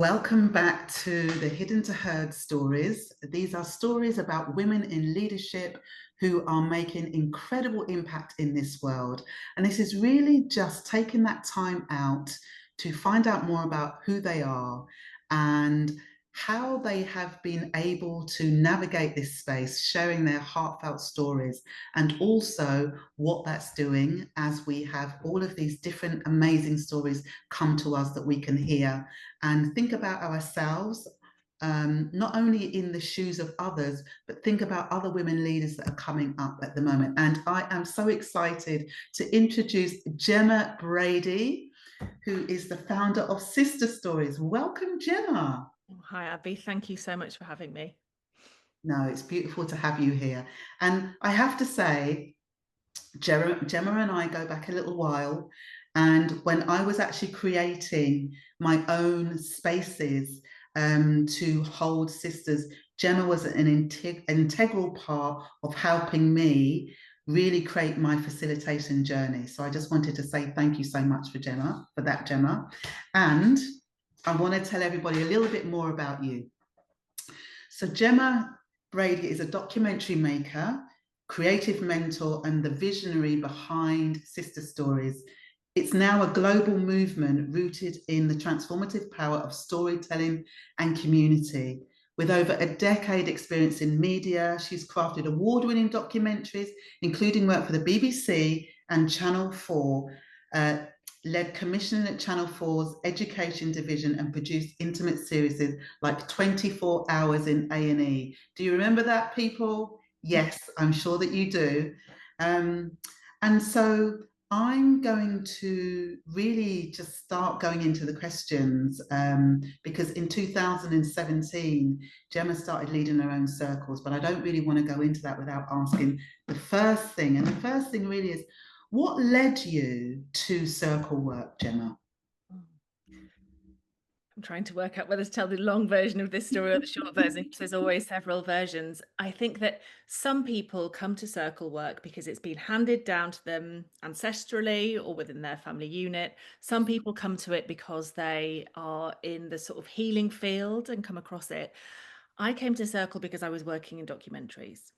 Welcome back to the Hidden to Heard stories. These are stories about women in leadership who are making incredible impact in this world. And this is really just taking that time out to find out more about who they are and how they have been able to navigate this space, sharing their heartfelt stories, and also what that's doing as we have all of these different amazing stories come to us that we can hear and think about ourselves, not only in the shoes of others, but think about other women leaders that are coming up at the moment. And I am so excited to introduce Gemma Brady, who is the founder of Sister Stories. Welcome, Gemma. Hi, Abby. Thank you so much for having me. No, it's beautiful to have you here. And I have to say, Gemma and I go back a little while. And when I was actually creating my own spaces to hold sisters, Gemma was an integral part of helping me really create my facilitation journey. So I just wanted to say thank you so much for that, Gemma. And I want to tell everybody a little bit more about you. So Gemma Brady is a documentary maker, creative mentor, and the visionary behind Sister Stories. It's now a global movement rooted in the transformative power of storytelling and community. With over a decade experience in media, she's crafted award-winning documentaries, including work for the BBC and Channel 4, led commissioning at Channel 4's education division and produced intimate series like 24 Hours in A&E. Do you remember that, people? Yes, I'm sure that you do. Um, and so I'm going to really just start going into the questions because in 2017, Gemma started leading her own circles, but I don't really want to go into that without asking the first thing. And the first thing really is, what led you to circle work, Gemma? I'm trying to work out whether to tell the long version of this story or the short version, because there's always several versions. I think that some people come to circle work because it's been handed down to them ancestrally or within their family unit. Some people come to it because they are in the sort of healing field and come across it. I came to Circle because I was working in documentaries.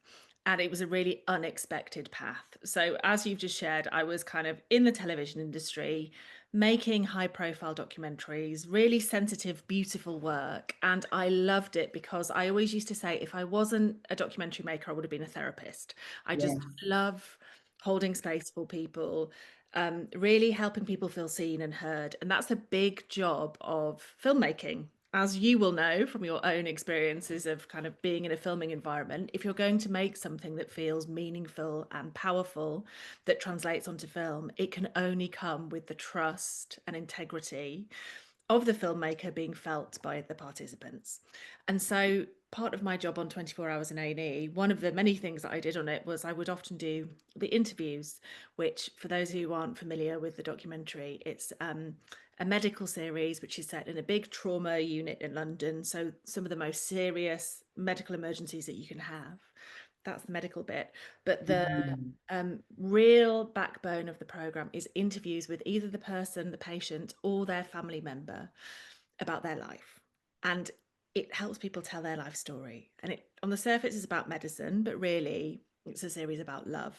And it was a really unexpected path. So, as you've just shared, I was kind of in the television industry, making high profile documentaries, really sensitive, beautiful work. And I loved it because I always used to say, if I wasn't a documentary maker, I would have been a therapist. I Yeah. just love holding space for people, really helping people feel seen and heard. And that's a big job of filmmaking. As you will know from your own experiences of kind of being in a filming environment, if you're going to make something that feels meaningful and powerful that translates onto film, it can only come with the trust and integrity of the filmmaker being felt by the participants. And so part of my job on 24 Hours in A&E, one of the many things that I did on it was I would often do the interviews, which for those who aren't familiar with the documentary, it's a medical series which is set in a big trauma unit in London. So some of the most serious medical emergencies that you can have. That's the medical bit. But the Mm. real backbone of the program is interviews with either the person, the patient, or their family member about their life. And it helps people tell their life story. And it, on the surface, is about medicine, but really, it's a series about love,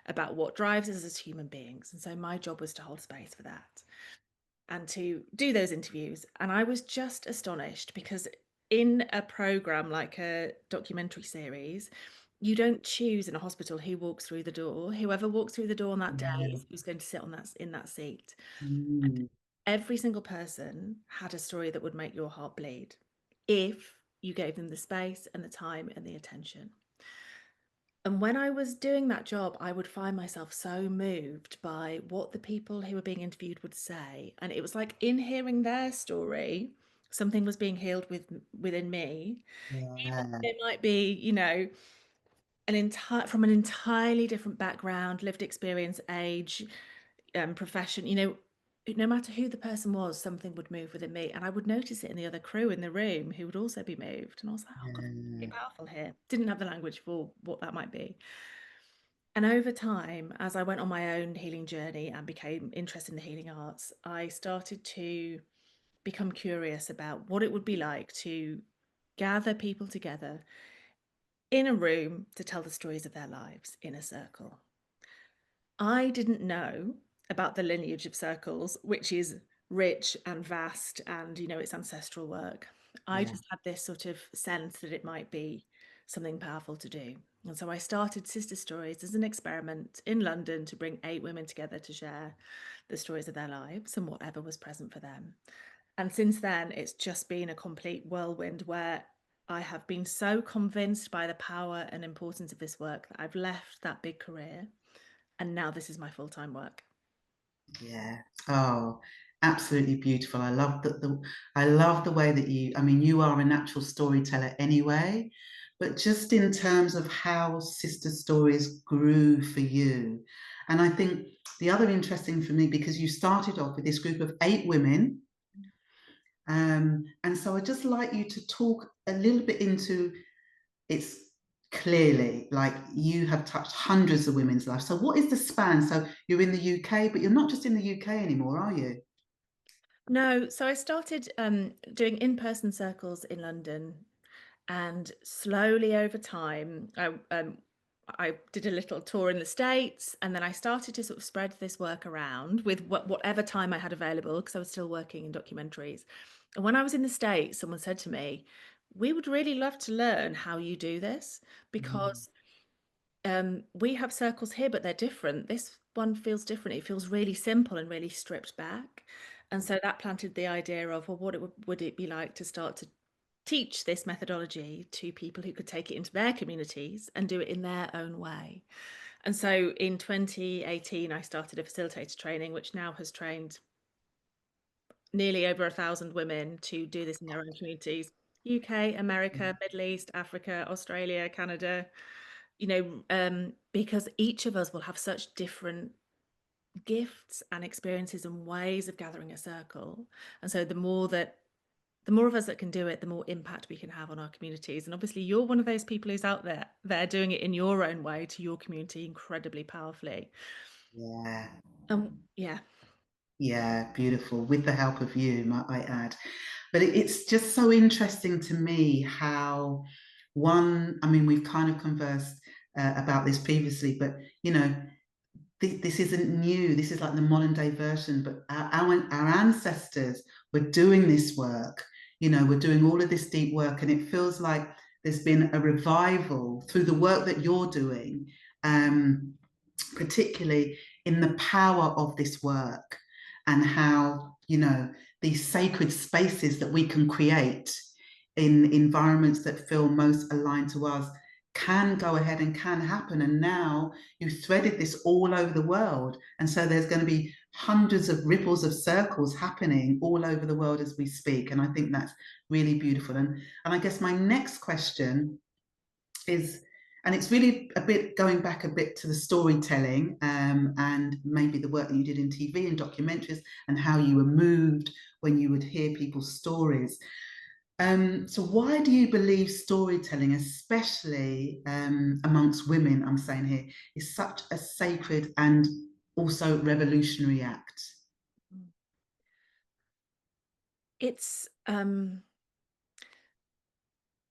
about what drives us as human beings. And so my job was to hold space for that and to do those interviews. And I was just astonished because in a program like a documentary series, you don't choose in a hospital who walks through the door. Whoever walks through the door on that day Yeah. is who's going to sit on that in that seat. Mm. Every single person had a story that would make your heart bleed if you gave them the space and the time and the attention. And when I was doing that job, I would find myself so moved by what the people who were being interviewed would say. And it was like in hearing their story, something was being healed within me. Even Yeah. if it might be, an entire from an entirely different background, lived experience, age, profession, no matter who the person was, something would move within me. And I would notice it in the other crew in the room who would also be moved. And I was like, oh God, Yeah. it's powerful here. Didn't have the language for what that might be. And over time, as I went on my own healing journey and became interested in the healing arts, I started to become curious about what it would be like to gather people together in a room to tell the stories of their lives in a circle. I didn't know about the lineage of circles, which is rich and vast and, it's ancestral work. I Yeah. just had this sort of sense that it might be something powerful to do. And so I started Sister Stories as an experiment in London to bring 8 women together to share the stories of their lives and whatever was present for them. And since then, it's just been a complete whirlwind where I have been so convinced by the power and importance of this work that I've left that big career. And now this is my full-time work. Yeah. Oh, absolutely beautiful. I love I love the way that I mean, you are a natural storyteller anyway, but just in terms of how Sister Stories grew for you. And I think the other interesting for me, because you started off with this group of 8 women, and so I'd just like you to talk a little bit into it's clearly like you have touched hundreds of women's lives. So what is the span? So you're in the UK, but you're not just in the UK anymore, are you? No, so I started doing in-person circles in London, and slowly over time, I did a little tour in the States, and then I started to sort of spread this work around with whatever time I had available because I was still working in documentaries. And when I was in the States, someone said to me, "We would really love to learn how you do this Mm, because we have circles here, but they're different. This one feels different. It feels really simple and really stripped back." And so that planted the idea of, well, what would it be like to start to teach this methodology to people who could take it into their communities and do it in their own way. And so in 2018, I started a facilitator training, which now has trained nearly over 1,000 women to do this in their own communities. UK, America, Middle East, Africa, Australia, Canada, because each of us will have such different gifts and experiences and ways of gathering a circle. And so the more of us that can do it, the more impact we can have on our communities. And obviously, you're one of those people who's out there doing it in your own way to your community incredibly powerfully. yeah, Yeah. yeah, beautiful. With the help of you, might I add. But it's just so interesting to me how I mean, we've kind of conversed about this previously, but you know, this isn't new. This is like the modern day version, but our ancestors were doing this work. You know, we're doing all of this deep work, and it feels like there's been a revival through the work that you're doing, um, particularly in the power of this work and how, these sacred spaces that we can create in environments that feel most aligned to us can go ahead and can happen. And now you've threaded this all over the world. And so there's going to be hundreds of ripples of circles happening all over the world as we speak. And I think that's really beautiful. And I guess my next question is, and it's really a bit going back a bit to the storytelling, and maybe the work that you did in TV and documentaries and how you were moved when you would hear people's stories. So why do you believe storytelling, especially amongst women, I'm saying here, is such a sacred and also revolutionary act? It's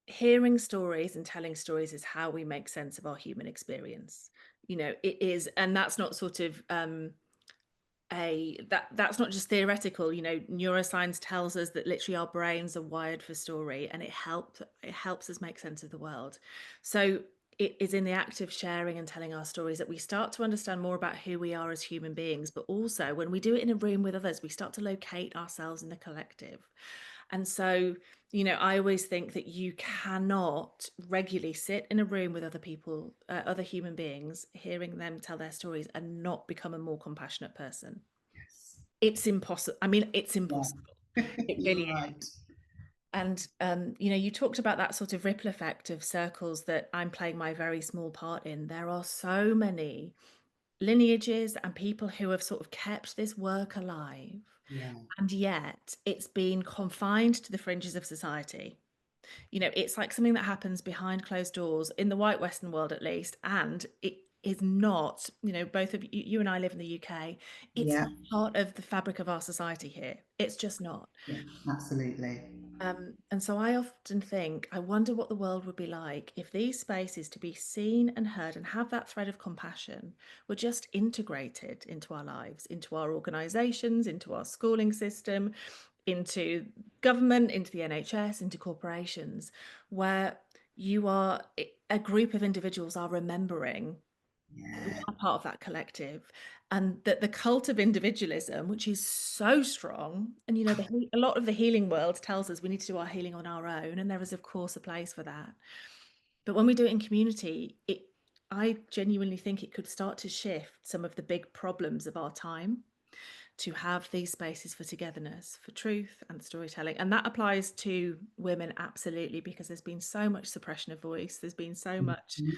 hearing stories and telling stories is how we make sense of our human experience. It is, and that's not sort of that's not just theoretical. Neuroscience tells us that literally our brains are wired for story, and it helps us make sense of the world. So it is in the act of sharing and telling our stories that we start to understand more about who we are as human beings, but also when we do it in a room with others, we start to locate ourselves in the collective. And so, I always think that you cannot regularly sit in a room with other people, other human beings, hearing them tell their stories and not become a more compassionate person. Yes. It's impossible. I mean, it's impossible. Yeah, It really you're is. right. And you talked about that sort of ripple effect of circles that I'm playing my very small part in. There are so many lineages and people who have sort of kept this work alive, Yeah. and yet it's been confined to the fringes of society. It's like something that happens behind closed doors in the white Western world, at least, and is not, you know, both of you and I live in the UK. It's Yeah, not part of the fabric of our society here. It's just not. yeah, absolutely. And so I often think, I wonder what the world would be like if these spaces to be seen and heard and have that thread of compassion were just integrated into our lives, into our organisations, into our schooling system, into government, into the NHS, into corporations, where you are a group of individuals are remembering that we Yeah, are part of that collective, and that the cult of individualism, which is so strong, and you know, a lot of the healing world tells us we need to do our healing on our own, and there is of course a place for that. But when we do it in community, I genuinely think it could start to shift some of the big problems of our time, to have these spaces for togetherness, for truth and storytelling. And that applies to women absolutely, because there's been so much suppression of voice, there's been so much mhm,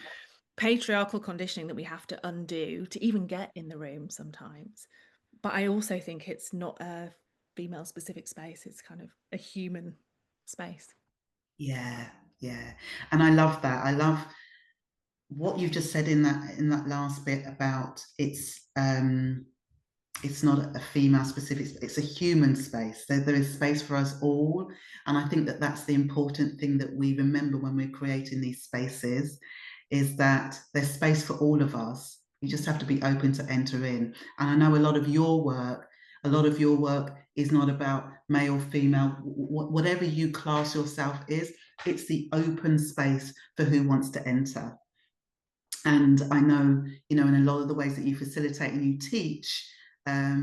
patriarchal conditioning that we have to undo to even get in the room sometimes. But I also think it's not a female specific space, it's kind of a human space. yeah, yeah. And I love that. I love what you've just said in that last bit about it's not a female specific, it's a human space. There is space for us all. And I think that that's the important thing that we remember when we're creating these spaces, is that there's space for all of us. You just have to be open to enter in. And I know a lot of your work is not about male, female, whatever you class yourself is, it's the open space for who wants to enter. And I know, you know, in a lot of the ways that you facilitate and you teach,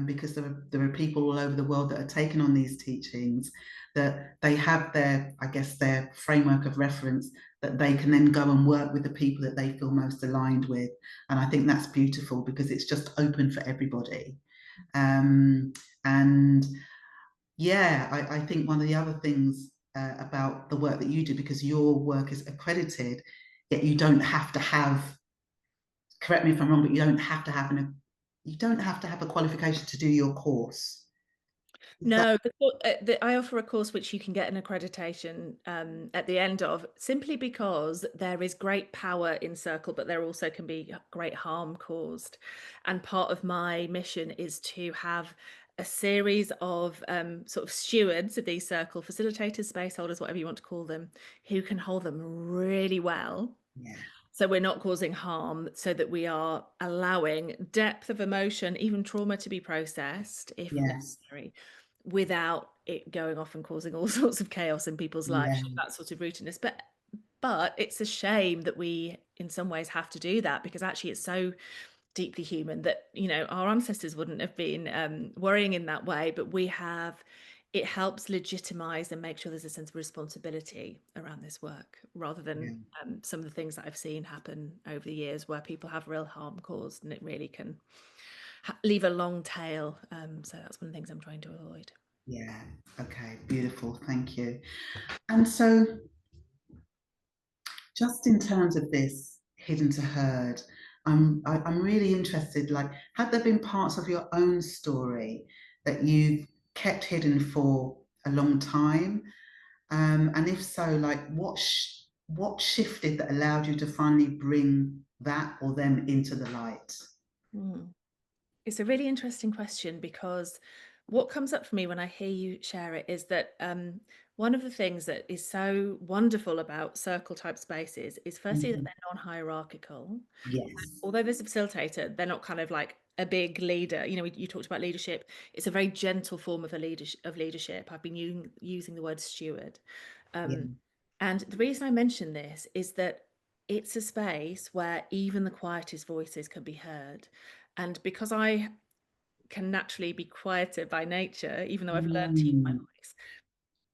because there are people all over the world that are taking on these teachings, that they have their, I guess, their framework of reference that they can then go and work with the people that they feel most aligned with. And I think that's beautiful because it's just open for everybody. Um, and yeah, I think one of the other things about the work that you do, because your work is accredited, yet you don't have to have, correct me if I'm wrong, but you don't have to have a qualification to do your course. Is that No, I offer a course which you can get an accreditation at the end of, simply because there is great power in circle, but there also can be great harm caused. And part of my mission is to have a series of sort of stewards of these circle facilitators, space holders, whatever you want to call them, who can hold them really well, yeah, so we're not causing harm, so that we are allowing depth of emotion, even trauma, to be processed if yes, necessary, without it going off and causing all sorts of chaos in people's lives, yeah, that sort of rootedness. But it's a shame that we in some ways have to do that, because actually it's so deeply human that, you know, our ancestors wouldn't have been worrying in that way, but we have. It helps legitimize and make sure there's a sense of responsibility around this work, rather than yeah, some of the things that I've seen happen over the years where people have real harm caused, and it really can leave a long tail. So that's one of the things I'm trying to avoid. yeah. Okay, beautiful. Thank you. And so, just in terms of this hidden to heard, I'm really interested. Like, have there been parts of your own story that you've kept hidden for a long time? And if so, like, what shifted that allowed you to finally bring that or them into the light? Mm. It's a really interesting question, because what comes up for me when I hear you share it is that one of the things that is so wonderful about circle type spaces is, firstly, that Mhm. they're non-hierarchical. Yes. Although there's a facilitator, they're not kind of like a big leader. You know, you talked about leadership. It's a very gentle form of leadership. I've been using the word steward. Yeah. Um, and the reason I mention this is that it's a space where even the quietest voices can be heard. And because I can naturally be quieter by nature, even though I've learned to use my Mm. voice,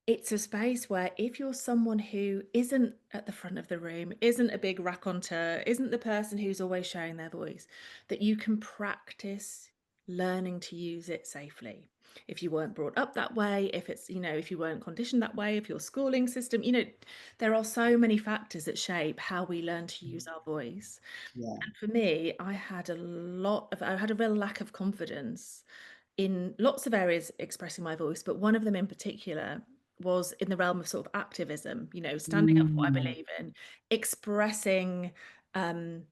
it's a space where, if you're someone who isn't at the front of the room, isn't a big raconteur, isn't the person who's always sharing their voice, that you can practice learning to use it safely. If you weren't brought up that way, if it's, you know, if you weren't conditioned that way, if your schooling system, you know, there are so many factors that shape how we learn to use our voice. Yeah. And for me, I had a real lack of confidence in lots of areas expressing my voice, but one of them in particular was in the realm of sort of activism, you know, standing up for what I Mm. believe in, expressing um,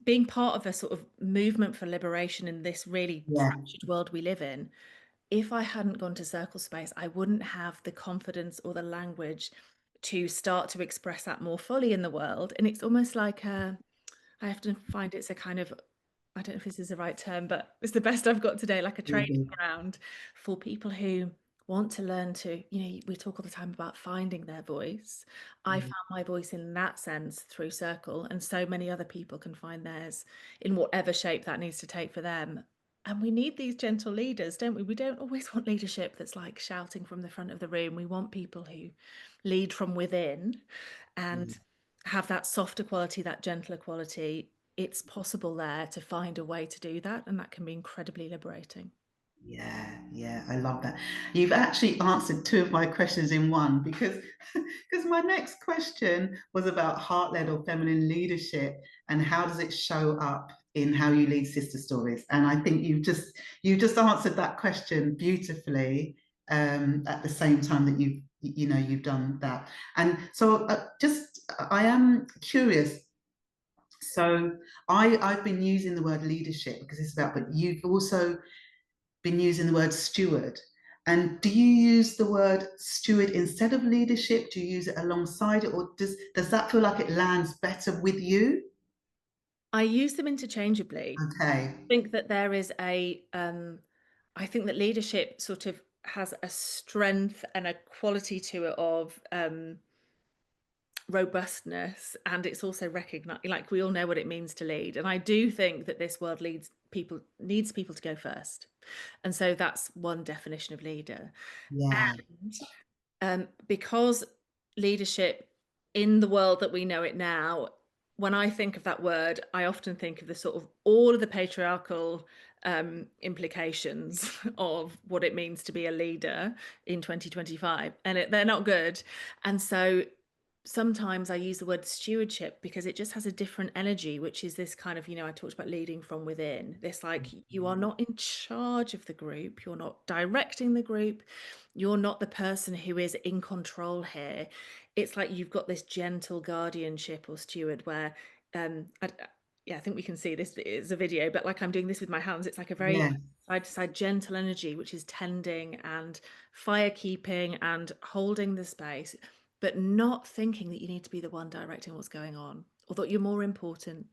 being part of a sort of movement for liberation in this really Yeah. fractured world we live in, if I hadn't gone to circle space, I wouldn't have the confidence or the language to start to express that more fully in the world. And it's almost like I often find it's a kind of, I don't know if this is the right term, but it's the best I've got today, like a training ground for people who want to learn to, we talk all the time about finding their voice. I Yeah. found my voice in that sense through Circle, and so many other people can find theirs in whatever shape that needs to take for them. And we need these gentle leaders, don't we? We don't always want leadership that's like shouting from the front of the room. We want people who lead from within Yeah. and have that softer quality, that gentler quality. It's possible there to find a way to do that, and that can be incredibly liberating. Yeah, yeah, I love that. You've actually answered two of my questions in one because because my next question was about heart-led or feminine leadership and how does it show up in how you lead sister stories. And I think you just answered that question beautifully at the same time that you've done that. And so just I am curious. So I've been using the word leadership because it's about, but you've also been using the word steward. And do you use the word steward instead of leadership? Do you use it alongside it, or does that feel like it lands better with you? I use them interchangeably. Okay. I think that there is I think that leadership sort of has a strength and a quality to it of robustness, and it's also recognized, like we all know what it means to lead. And I do think that this world needs people to go first. And so that's one definition of leader. Yeah. Because leadership in the world that we know it now, when I think of that word, I often think of the sort of all of the patriarchal implications of what it means to be a leader in 2025, and they're not good. And so sometimes I use the word stewardship because it just has a different energy, which is this kind of, I talked about leading from within. This, like, you are not in charge of the group, you're not directing the group, you're not the person who is in control here. It's like you've got this gentle guardianship or steward where, yeah, I think we can see this is a video, but like I'm doing this with my hands, it's like a very Yeah. side to side gentle energy, which is tending and fire keeping and holding the space, but not thinking that you need to be the one directing what's going on or that you're more important.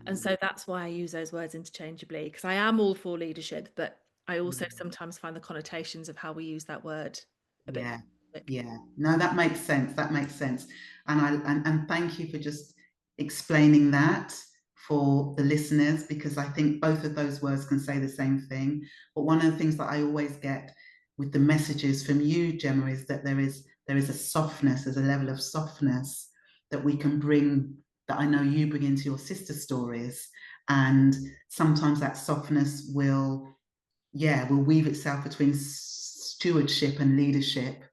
And so that's why I use those words interchangeably, because I am all for leadership, but I also sometimes find the connotations of how we use that word a bit Yeah, toxic. yeah. No, that makes sense. That makes sense. And thank you for just explaining that for the listeners because I think both of those words can say the same thing. But one of the things that I always get with the messages from you, Gemma, is that there is a softness, there's a level of softness that we can bring that I know you bring into your sister stories. And sometimes that softness will weave itself between stewardship and leadership,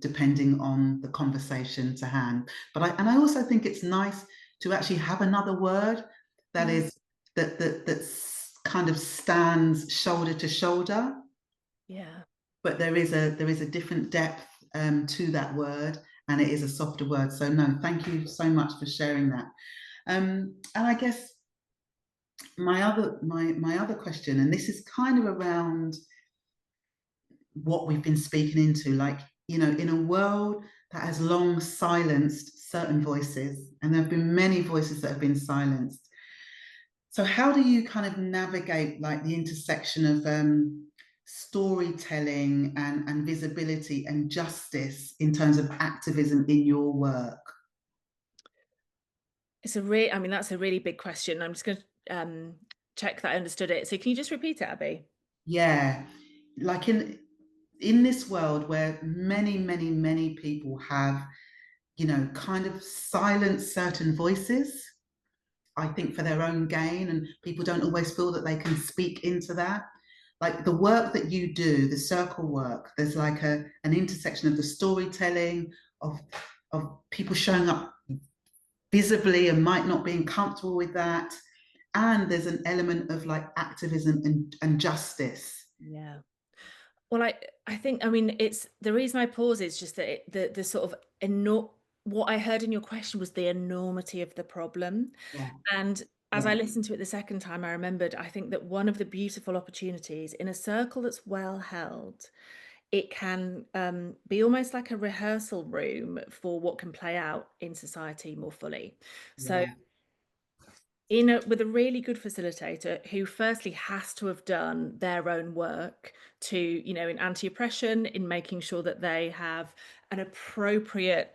depending on the conversation to hand. But I also think it's nice to actually have another word that Mm. is that's kind of stands shoulder to shoulder, Yeah. but there is a different depth to that word, and it is a softer word. So no, thank you so much for sharing that. And I guess my other question, and this is kind of around what we've been speaking into, like, in a world that has long silenced certain voices, and there have been many voices that have been silenced. So how do you kind of navigate like the intersection of storytelling and visibility and justice in terms of activism in your work? I mean, that's a really big question. I'm just going to check that I understood it. So can you just repeat it, Abby? Yeah, like in this world where many people have, kind of silenced certain voices, I think for their own gain, and people don't always feel that they can speak into that. Like the work that you do, the circle work, there's like an intersection of the storytelling, of people showing up visibly and might not being comfortable with that. And there's an element of like activism and justice. Yeah. Well, I think, I mean, it's the reason I pause is just that the sort of what I heard in your question was the enormity of the problem. Yeah, And as I yeah, listened to it the second time, I remembered, I think that one of the beautiful opportunities in a circle that's well held, it can be almost like a rehearsal room for what can play out in society more fully. So yeah, with a really good facilitator who firstly has to have done their own work to, in anti-oppression, in making sure that they have an appropriate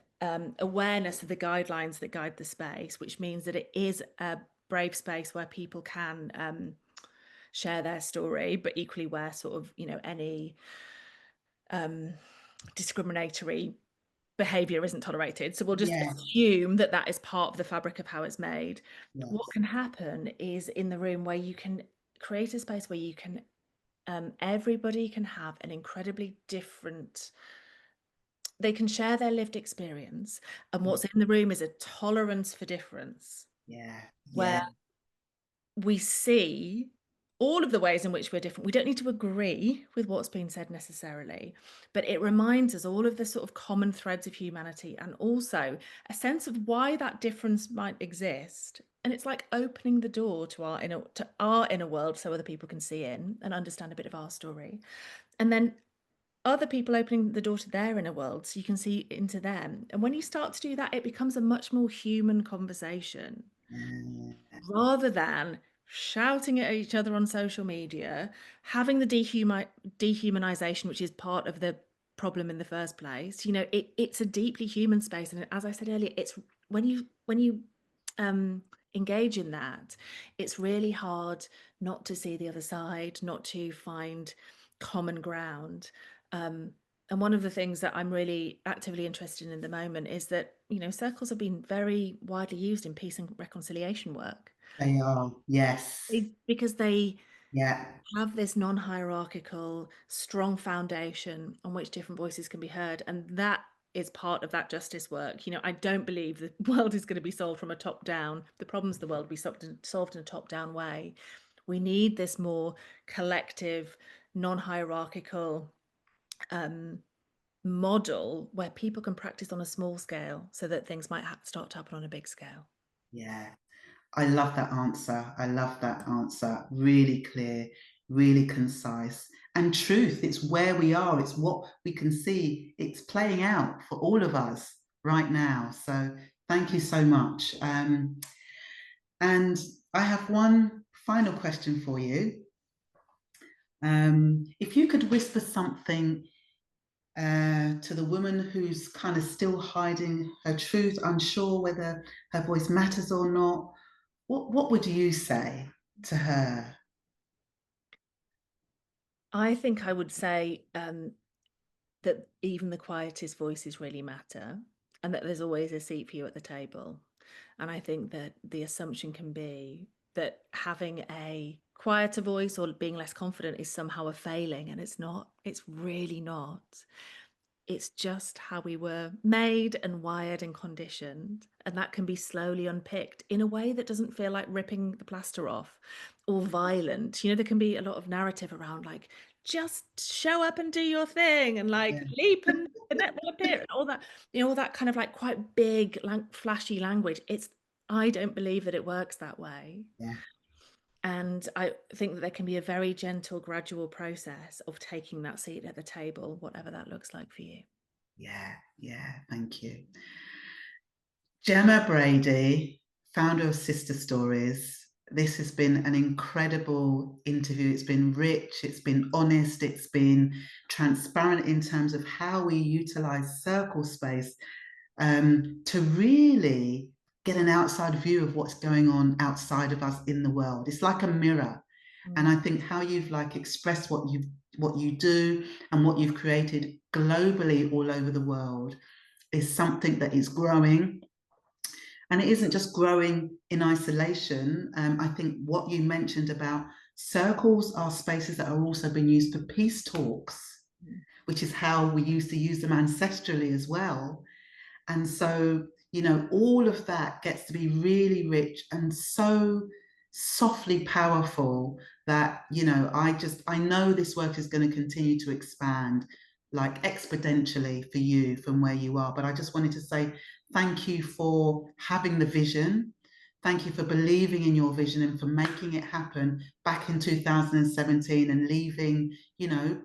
awareness of the guidelines that guide the space, which means that it is a brave space where people can share their story, but equally where sort of, any discriminatory behavior isn't tolerated. So we'll just yes, assume that that is part of the fabric of how it's made. What yes, can happen is in the room where you can create a space where you can everybody can have an incredibly different, they can share their lived experience, and what's in the room is a tolerance for difference yeah, where yeah, we see all of the ways in which we're different. We don't need to agree with what's been said necessarily, but it reminds us all of the sort of common threads of humanity, and also a sense of why that difference might exist. And it's like opening the door to our inner world so other people can see in and understand a bit of our story. And then other people opening the door to their inner world so you can see into them. And when you start to do that, it becomes a much more human conversation yeah, rather than shouting at each other on social media, having the dehumanization, which is part of the problem in the first place. It's a deeply human space, and as I said earlier, it's when you um, engage in that, it's really hard not to see the other side, not to find common ground. And one of the things that I'm really actively interested in the moment is that, circles have been very widely used in peace and reconciliation work they are, yes, because they yeah, have this non-hierarchical, strong foundation on which different voices can be heard. And that is part of that justice work. I don't believe the world is going to be solved from a top down, the problems of the world will be solved in a top down way. We need this more collective, non-hierarchical model where people can practice on a small scale so that things might start to happen on a big scale. yeah. I love that answer. I love that answer. Really clear, really concise, and truth. It's where we are, it's what we can see. It's playing out for all of us right now. So thank you so much. And I have one final question for you. If you could whisper something to the woman who's kind of still hiding her truth, unsure whether her voice matters or not, what would you say to her? I think I would say that even the quietest voices really matter, and that there's always a seat for you at the table. And I think that the assumption can be that having a quieter voice or being less confident is somehow a failing, and it's not. It's really not. It's just how we were made and wired and conditioned. And that can be slowly unpicked in a way that doesn't feel like ripping the plaster off or violent. There can be a lot of narrative around like, just show up and do your thing and like Yeah, leap and the net will appear and all that, all that kind of like quite big, flashy language. I don't believe that it works that way. yeah, And I think that there can be a very gentle, gradual process of taking that seat at the table, whatever that looks like for you. yeah, yeah. Thank you. Gemma Brady, founder of Sister Stories. This has been an incredible interview. It's been rich, it's been honest, it's been transparent in terms of how we utilize circle space to really get an outside view of what's going on outside of us in the world. It's like a mirror. And Mm. I think how you've like expressed what you do and what you've created globally all over the world is something that is growing, and it isn't just growing in isolation. I think what you mentioned about circles are spaces that are also being used for peace talks, which is how we used to use them ancestrally as well. And so, all of that gets to be really rich and so softly powerful that, I know this work is going to continue to expand like exponentially for you from where you are. But I just wanted to say thank you for having the vision. Thank you for believing in your vision and for making it happen back in 2017 and leaving, you know,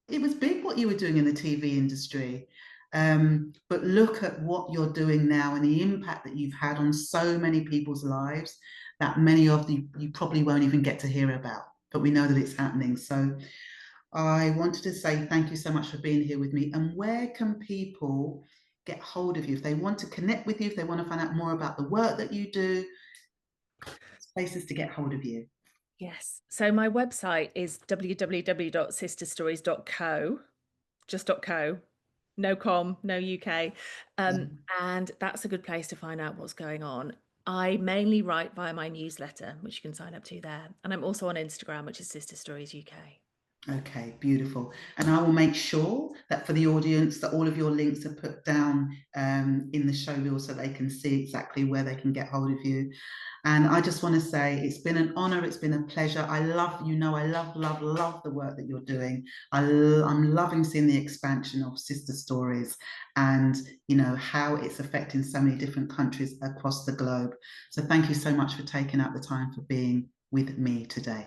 it was big what you were doing in the TV industry. But look at what you're doing now and the impact that you've had on so many people's lives that many of you probably won't even get to hear about. But we know that it's happening. So I wanted to say thank you so much for being here with me. And where can people get hold of you if they want to connect with you, if they want to find out more about the work that you do, places to get hold of you? Yes. So my website is www.sisterstories.co, just .co, no com, no UK. Yeah. And that's a good place to find out what's going on. I mainly write via my newsletter, which you can sign up to there. And I'm also on Instagram, which is Sister Stories UK. Okay, beautiful. And I will make sure that for the audience that all of your links are put down in the show reel so they can see exactly where they can get hold of you. And I just want to say it's been an honor. It's been a pleasure. I love, I love, love, love the work that you're doing. I'm loving seeing the expansion of Sister Stories and, how it's affecting so many different countries across the globe. So thank you so much for taking out the time for being with me today.